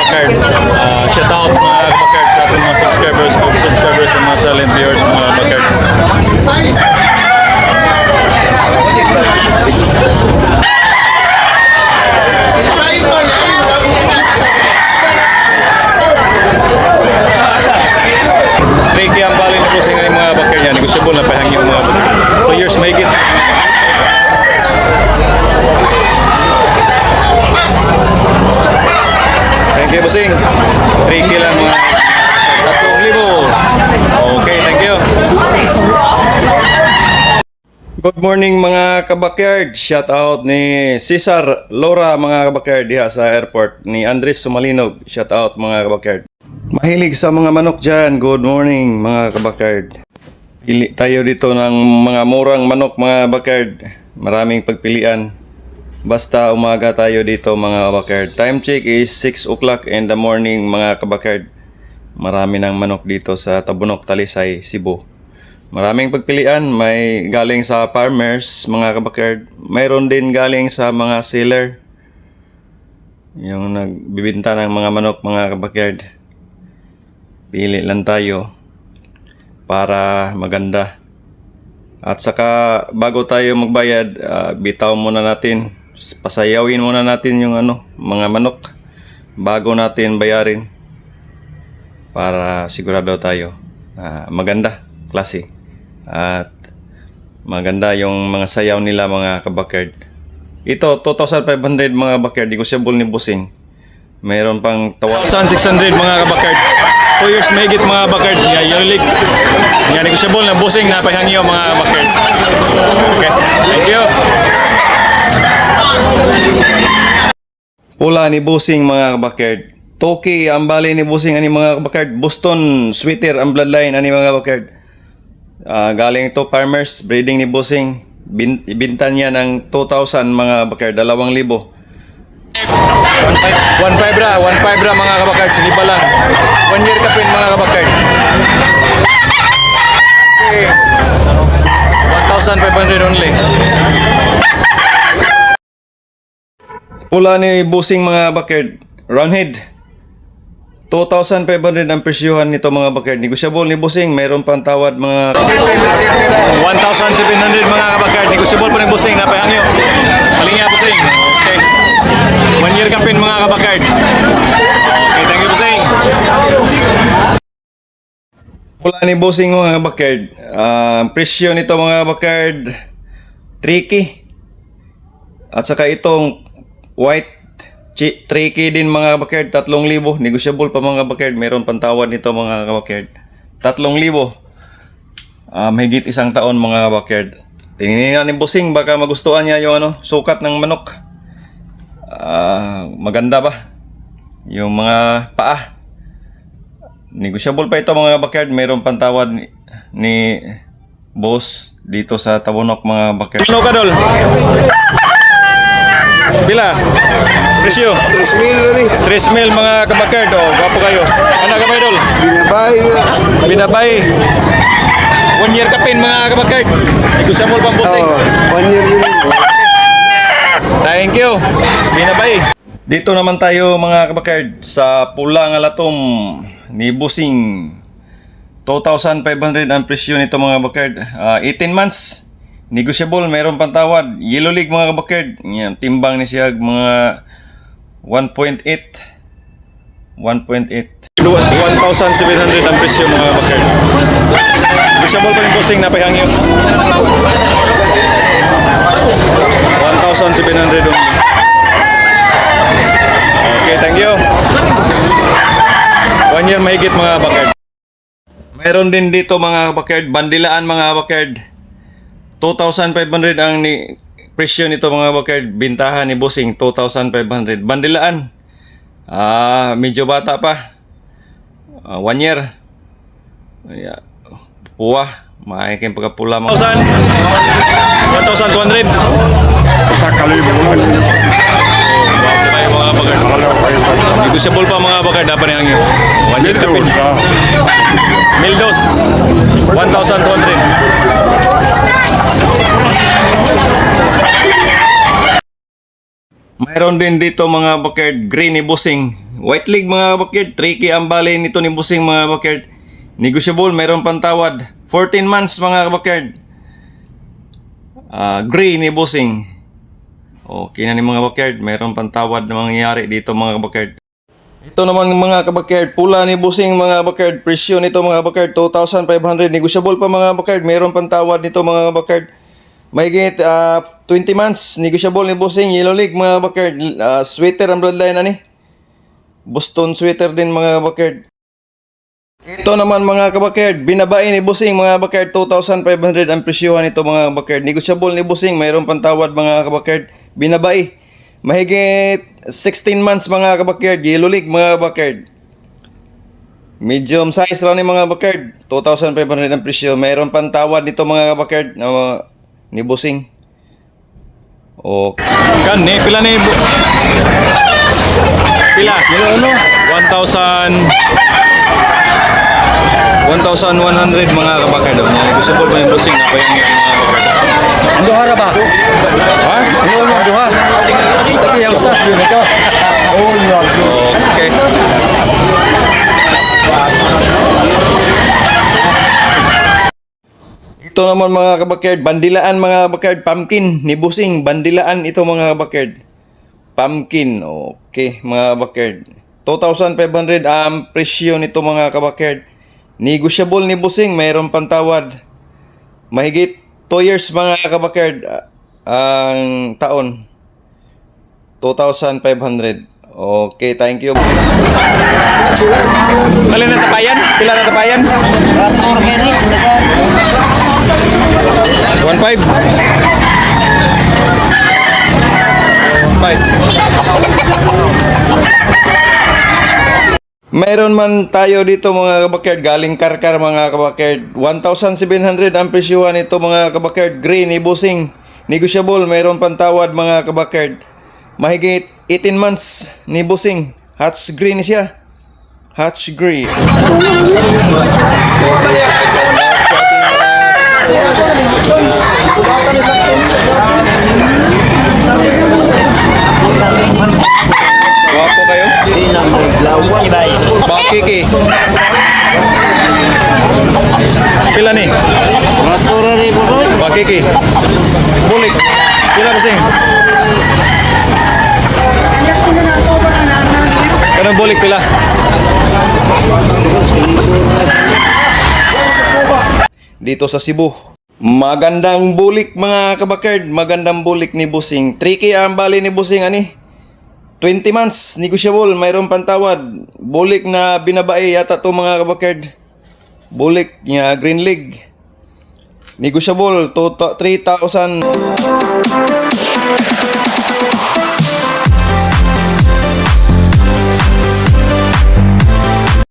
kabakard. Shout out mga kabakard sa ating mga subscribers sa mga silent viewers mga kabakard. Tricky ang balin po sa mga bakard niya. Negosyable na pahang yung mga 2 years mahigit. Thank you, bossing. 3K lang mga 3,000. Okay, thank you. Good morning mga kabakyard. Shout out ni Cesar Laura mga kabakyard diha sa airport. Ni Andres Sumalinog. Shout out mga kabakyard. Mahilig sa mga manok dyan. Good morning mga kabakyard. Pili tayo dito ng mga murang manok mga kabakyard. Maraming pagpilian. Basta umaga tayo dito mga kabakyard. Time check is 6 o'clock in the morning mga kabakyard. Marami ng manok dito sa Tabunok, Talisay, Cebu. Maraming pagpilian. May galing sa farmers mga kabakyard. Mayroon din galing sa mga seller. Yung nagbibinta ng mga manok mga kabakyard. Pili lang tayo para maganda. At saka bago tayo magbayad, bitaw muna natin. Pasayawin muna natin yung mga manok bago natin bayarin para sigurado tayo maganda, klase at maganda yung mga sayaw nila mga kabakyard. Ito 2,500 mga kabakyard, negosyable ni bossing. Mayroon pang 1,600 mga kabakyard. 2 years mahigit mga kabakyard. Yulig. Yan negosyable na bossing na pahangyo mga kabakyard. Okay, thank you. Pula ni bossing mga kabakyard. Toki ang bali ni bossing ani mga kabakyard. Boston sweater ang bloodline ani mga kabakyard. Galing to farmers breeding ni bossing. Ibinta niya ng 2,000 mga kabakyard, 2,000. 1.5 ra mga kabakyard, siniba lang. 1 year kapin mga kabakyard. Okay. 1,500 only. Pula ni bossing mga kabakyard, roundhead. 2,500 ang presyuhan nito mga kabakyard. Negosyable ni bossing, mayroon pang tawad mga 1,700 mga kabakyard. Negosyable pa ni bossing, napahangyo. Palingya bossing. Okay. 1 year kapin mga kabakyard. Okay, thank you bossing. Pula ni bossing mga kabakyard. Presyo nito mga kabakyard, 3K. At saka itong white 3K din mga kabakyard, 3,000. Negosyable pa mga kabakyard. Meron pantawad nito mga kabakyard. 3,000. Mahigit 1 taon mga kabakyard. Tingnan ni bossing, baka magustuhan niya yung sukat ng manok. Maganda ba? Yung mga paa. Negosyable pa ito mga kabakyard. Meron pantawad ni boss dito sa Tabunok mga kabakyard. Ano ka dol? Pila? Presyo? 3,000 mga kabakyard. Gwapo kayo. Ano ka ba idol? Binabay. 1 year kapin mga kabakyard. Negosyable pang bossing. 1 year yun. Thank you. Binabay. Dito naman tayo mga kabakyard sa pula nga latom ni bossing. 2,500 ang presyo nito mga kabakyard. 18 months. Negosyable, mayroon pang tawad. Yellow League mga kabakyard. Yan, timbang ni siya mga 1.8. 1,700 ang presyo mga kabakyard. Negosyable pa rin bossing, napahangyo. 1,700 only. Okay, thank you. 1 year mahigit mga kabakyard. Mayroon din dito mga kabakyard, bandilaan mga kabakyard. 2,500 ang presyo nito mga kabakyard. Bintahan ni bossing 2,500. Bandilaan. Medyo bata pa. 1 year. Puwa. Maayakin pagkapula mga 1,200. Sa kalibo naman. Bago tayo mga kabakyard. Negosyable pa mga kabakyard. Dapat niyang yun. 1 year kapit. Mildos. 1,200. Mayroon din dito mga backyard green ni Busing. White League mga backyard. 3K ang bali nito ni Busing mga backyard. Negotiable, mayroon pang tawad. 14 months mga backyard. Green ni Busing. Okay na ni mga backyard. Mayroon pang tawad na mangyayari dito mga backyard. Ito naman mga kabakyard, pula ni Busing mga backyard. Presyo nito mga backyard, 2,500. Negotiable pa mga backyard. Mayroon pang tawad nito mga backyard. Mahigit 20 months, negotiable ni Busing. Yellow League mga backyard. Sweater ang bloodline na ni. Boston sweater din mga backyard. Ito naman mga kabakyard, binabae ni Busing mga backyard, 2,500 ang presyohan nito mga backyard. Negotiable ni Busing, mayroon pang tawad mga kabakyard. Binabae. Mahigit 16 months mga kabakyard. Yellow League mga backyard. Medium size lang ni mga backyard, 2,500 ang presyo. Mayroon pang tawad nito mga backyard ni Busing. Okay. Kan ni pila ni pila? 1,100 mga kabakad. Gusto po ba yung Busing na pa yung mga kabakad? Ang duha ra ba? Ha? Ano ang duha? Tagi yung sa yun ito. Oh, yeah. Okay. Ito naman mga kabakard, bandilaan mga kabakard, pumpkin ni Busing, bandilaan ito mga kabakard. Pumpkin, okay mga kabakard. 2,500 ang presyo nito mga kabakard. Negotiable ni Busing, mayroon pang tawad. Mahigit 2 years mga kabakard ang taon. 2,500. Okay, thank you. Kali na tapayan? Pila na tapayan? 1.5. 5. Mayroon man tayo dito mga kabakard, galing Karkar mga kabakard. 1,700 ang presyuhan nito mga kabakard. Green ni Busing. Negotiable, mayroon pang tawad mga kabakard. Mahigit 18 months ni Busing. Hatch green siya. Hatch green. Guwapo kayo? Bakiki. Pila ni? Bakiki. Bulik. Pila Busing? Kanang bulik pila? Dito sa Cebu. Magandang bulik mga kabakard. Magandang bulik ni Busing. 3K ang bali ni Busing ani. 20 months, negotiable, mayroon pang tawad. Bulik na binabae yata to mga kabakard. Bulik niya Green League. Negotiable, 3,000.